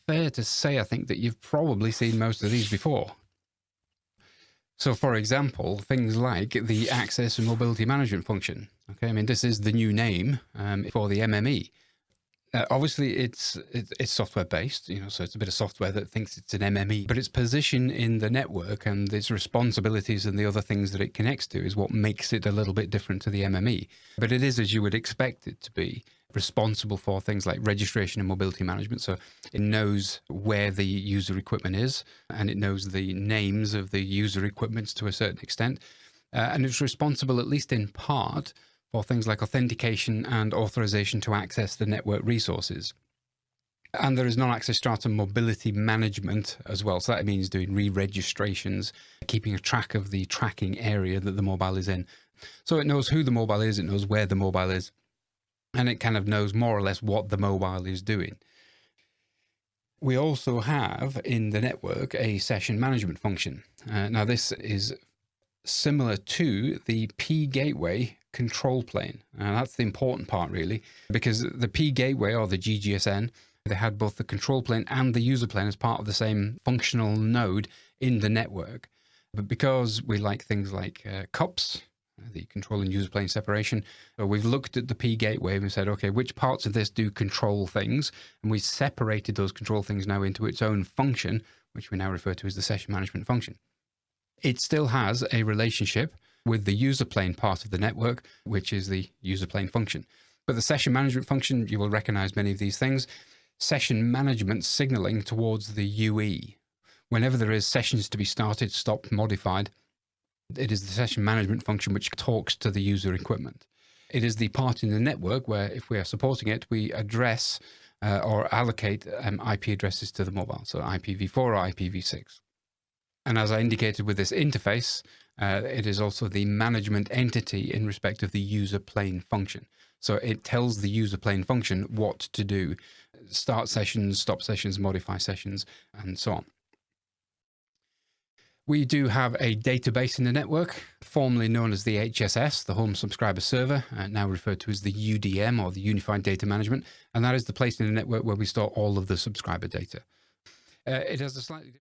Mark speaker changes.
Speaker 1: fair to say, I think, that you've probably seen most of these before. So, for example, things like the access and mobility management function. Okay, I mean, this is the new name for the MME. Obviously, it's software based, so it's a bit of software that thinks it's an MME, but its position in the network and its responsibilities and the other things that it connects to is what makes it a little bit different to the MME. But it is, as you would expect it to be, responsible for things like registration and mobility management. So it knows where the user equipment is, and it knows the names of the user equipment to a certain extent. And it's responsible, at least in part, for things like authentication and authorization to access the network resources. And there is non-access strata mobility management as well. So that means doing re-registrations, keeping a track of the tracking area that the mobile is in. So it knows who the mobile is, it knows where the mobile is, and it kind of knows more or less what the mobile is doing. We also have in the network a session management function. Now this is similar to the P gateway control plane. And that's the important part, really, because the P gateway, or the GGSN, they had both the control plane and the user plane as part of the same functional node in the network. But because we like things like CUPS, the control and user plane separation, so we've looked at the P gateway and we said, okay, which parts of this do control things? And we separated those control things now into its own function, which we now refer to as the session management function. It still has a relationship with the user plane part of the network, which is the user plane function. But the session management function, you will recognize many of these things. Session management signaling towards the UE. Whenever there is sessions to be started, stopped, modified, it is the session management function which talks to the user equipment. It is the part in the network where, if we are supporting it, we address or allocate IP addresses to the mobile, so IPv4 or IPv6. And as I indicated with this interface, it is also the management entity in respect of the user plane function. So it tells the user plane function what to do: start sessions, stop sessions, modify sessions, and so on. We do have a database in the network, formerly known as the HSS, the Home Subscriber Server, now referred to as the UDM, or the Unified Data Management, and that is the place in the network where we store all of the subscriber data. It has a slightly